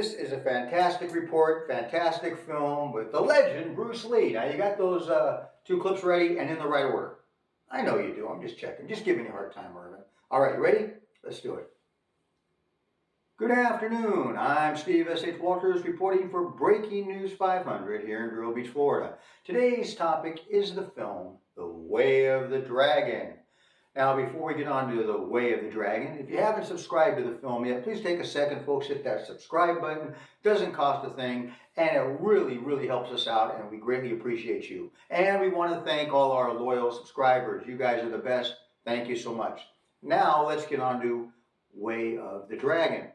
This is a fantastic report, fantastic film with the legend Bruce Lee. Now you got those two clips ready and in the right order. I know you do. I'm just checking. Just giving you a hard time, Irvin. All right, you ready? Let's do it. Good afternoon. I'm Steve S.H. Walters reporting for Breaking News 500 here in Vero Beach, Florida. Today's topic is the film The Way of the Dragon. Now, before we get on to The Way of the Dragon, if you haven't subscribed to the film yet, please take a second, folks, hit that subscribe button. It doesn't cost a thing, and it really helps us out, and we greatly appreciate you. And we want to thank all our loyal subscribers. You guys are the best. Thank you so much. Now, let's get on to Way of the Dragon.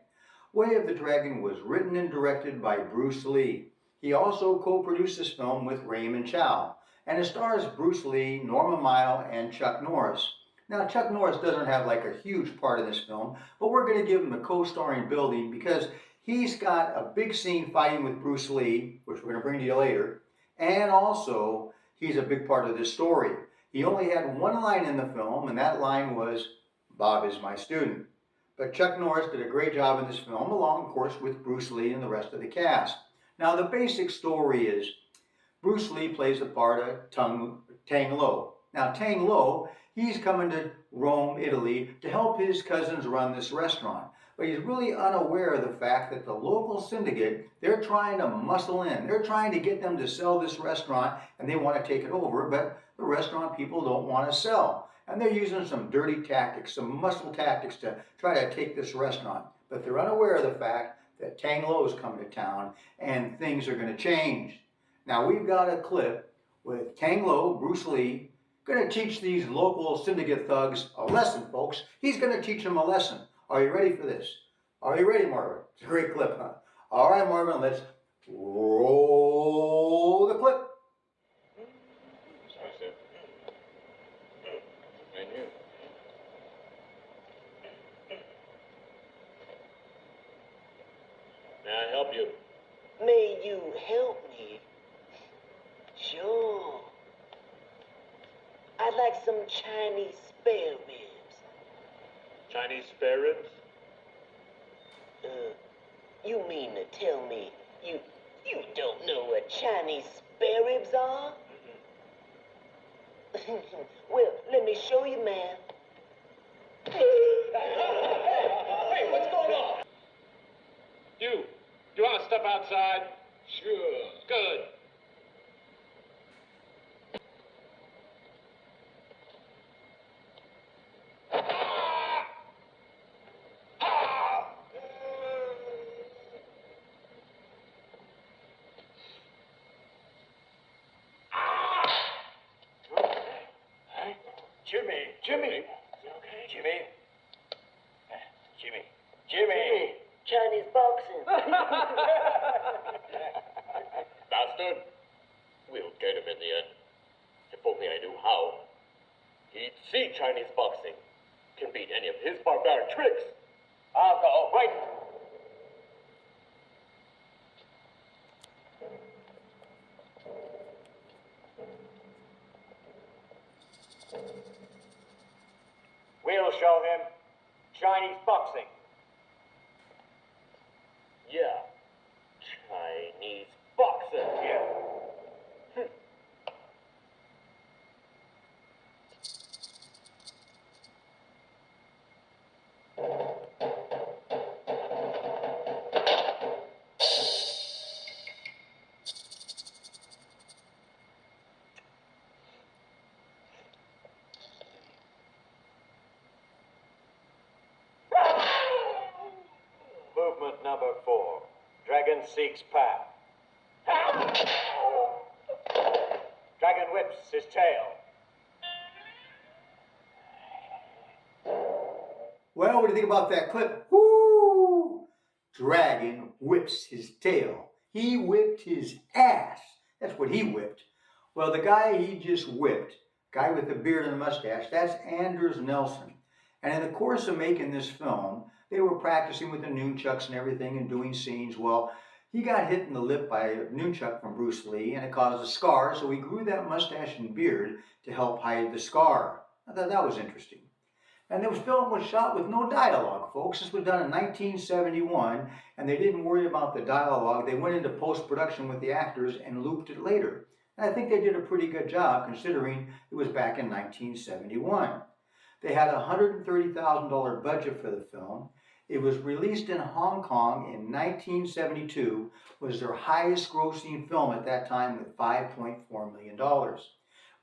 Way of the Dragon was written and directed by Bruce Lee. He also co-produced this film with Raymond Chow, and it stars Bruce Lee, Norma Miao, and Chuck Norris. Now, Chuck Norris doesn't have like a huge part in this film, but we're going to give him a co-starring building because he's got a big scene fighting with Bruce Lee, which we're going to bring to you later, and also he's a big part of this story. He only had one line in the film, and that line was, "Bob is my student." But Chuck Norris did a great job in this film, along, of course, with Bruce Lee and the rest of the cast. Now, the basic story is Bruce Lee plays the part of Tang Lo. Now, Tang Lo, he's coming to Rome, Italy, to help his cousins run this restaurant. But he's really unaware of the fact that the local syndicate, they're trying to muscle in. They're trying to get them to sell this restaurant, and they want to take it over, but the restaurant people don't want to sell. And they're using some dirty tactics, some muscle tactics to try to take this restaurant. But they're unaware of the fact that Tang Lo is coming to town, and things are going to change. Now, we've got a clip with Tang Lo, Bruce Lee, going to teach these local syndicate thugs a lesson, folks. He's going to teach them a lesson. Are you ready for this? Are you ready, Marvin? It's a great clip, huh? All right, Marvin, let's roll the clip. May I help you? May you help me? Sure. I'd like some Chinese spare ribs. Chinese spare ribs? You mean to tell me you don't know what Chinese spare ribs are? Well, let me show you, man. Hey, what's going on? You want to step outside? Sure. Good. Jimmy. Okay. Jimmy. Chinese boxing. Bastard. We'll get him in the end. If only I knew how. He'd see Chinese boxing. Can beat any of his barbaric tricks. I'll go. Wait. We'll show him Chinese boxing. Yeah. Chinese boxing. Yeah. Movement number 4. Dragon seeks path. Dragon whips his tail. Well, what do you think about that clip? Woo! Dragon whips his tail. He whipped his ass. That's what he whipped. Well, the guy he just whipped, guy with the beard and the mustache, that's Anders Nelson. And in the course of making this film, they were practicing with the nunchucks and everything and doing scenes. Well, he got hit in the lip by a nunchuck from Bruce Lee, and it caused a scar, so he grew that mustache and beard to help hide the scar. I thought that was interesting. And the film was shot with no dialogue, folks. This was done in 1971, and they didn't worry about the dialogue. They went into post-production with the actors and looped it later. And I think they did a pretty good job considering it was back in 1971. They had a $130,000 budget for the film. It was released in Hong Kong in 1972, was their highest grossing film at that time with $5.4 million.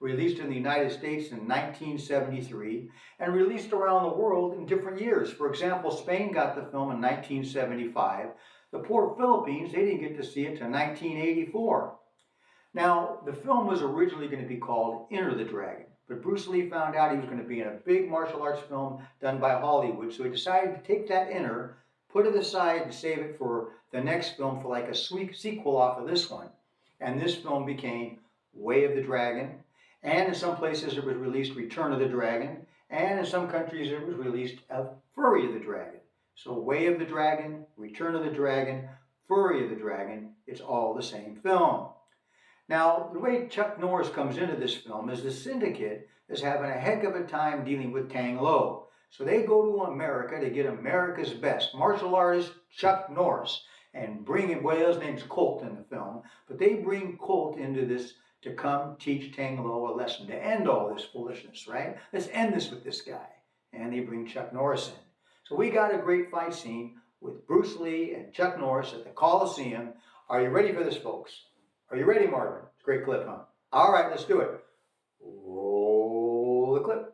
Released in the United States in 1973 and released around the world in different years. For example, Spain got the film in 1975. The poor Philippines, they didn't get to see it until 1984. Now, the film was originally going to be called Enter the Dragon, but Bruce Lee found out he was going to be in a big martial arts film done by Hollywood, so he decided to take that Enter, put it aside and save it for the next film for like a sequel off of this one. And this film became Way of the Dragon, and in some places it was released Return of the Dragon, and in some countries it was released Fury of the Dragon. So Way of the Dragon, Return of the Dragon, Fury of the Dragon, it's all the same film. Now, the way Chuck Norris comes into this film is the syndicate is having a heck of a time dealing with Tang Lo. So they go to America to get America's best martial artist, Chuck Norris, and bring him, well, his name's Colt in the film, but they bring Colt into this to come teach Tang Lo a lesson, to end all this foolishness, right? Let's end this with this guy. And they bring Chuck Norris in. So we got a great fight scene with Bruce Lee and Chuck Norris at the Coliseum. Are you ready for this, folks? Are you ready, Marvin? It's a great clip, huh? All right, let's do it. Roll the clip.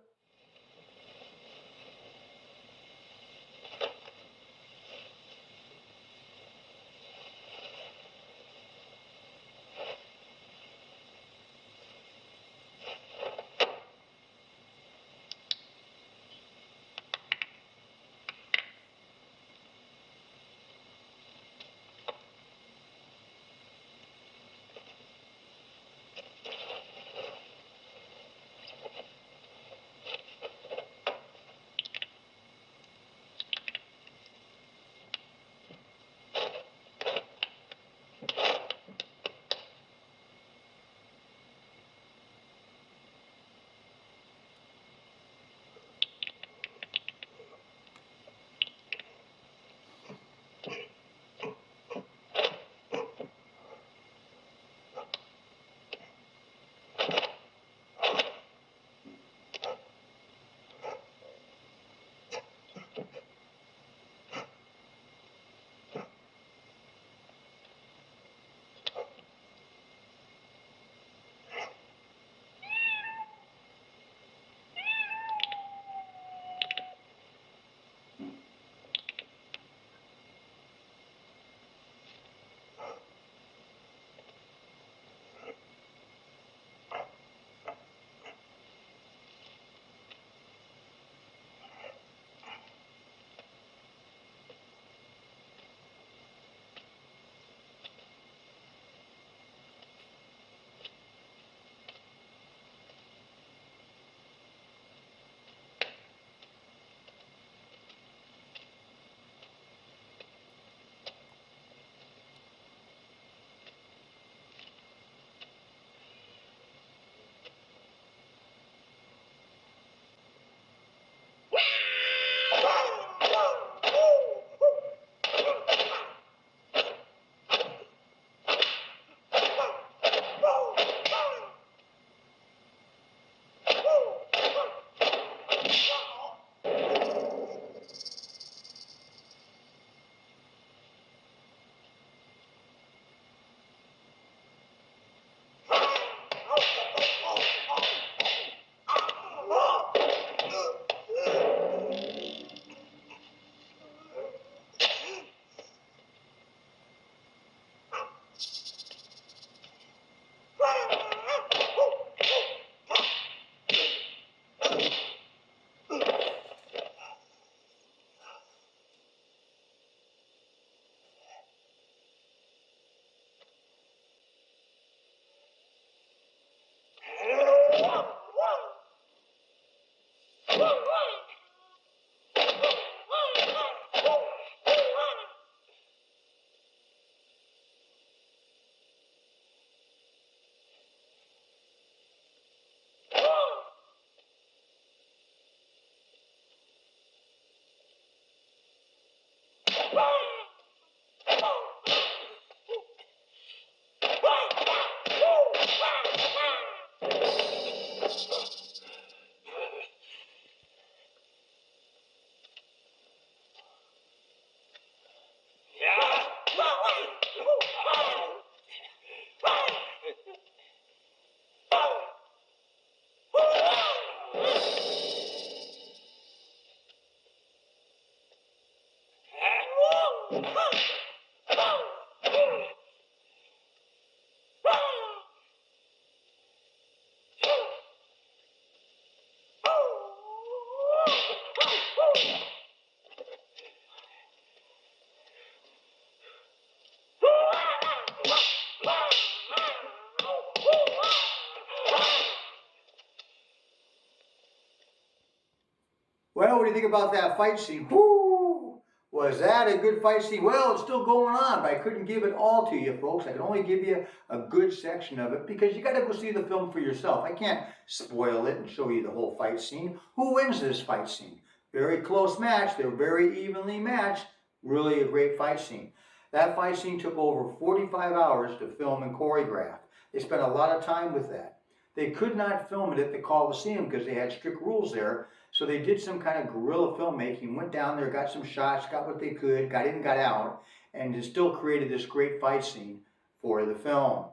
Well, what do you think about that fight scene? Woo! Was that a good fight scene? Well, it's still going on, but I couldn't give it all to you, folks. I can only give you a good section of it because you got to go see the film for yourself. I can't spoil it and show you the whole fight scene. Who wins this fight scene? Very close match. They're very evenly matched. Really a great fight scene. That fight scene took over 45 hours to film and choreograph. They spent a lot of time with that. They could not film it at the Coliseum because they had strict rules there. So they did some kind of guerrilla filmmaking, went down there, got some shots, got what they could, got in, got out, and it still created this great fight scene for the film.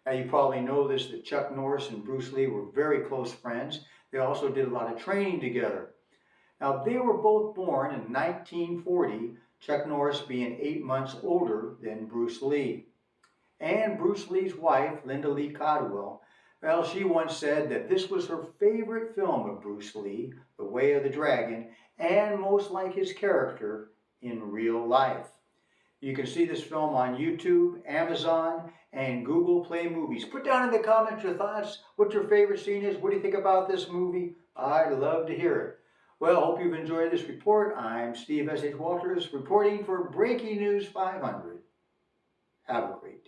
Now you probably know this, that Chuck Norris and Bruce Lee were very close friends. They also did a lot of training together. Now they were both born in 1940, Chuck Norris being 8 months older than Bruce Lee. And Bruce Lee's wife, Linda Lee Caldwell, well, she once said that this was her favorite film of Bruce Lee, The Way of the Dragon, and most like his character in real life. You can see this film on YouTube, Amazon, and Google Play Movies. Put down in the comments your thoughts, what your favorite scene is, what do you think about this movie? I'd love to hear it. Well, hope you've enjoyed this report. I'm Steve S.H. Walters, reporting for Breaking News 500. Have a great day.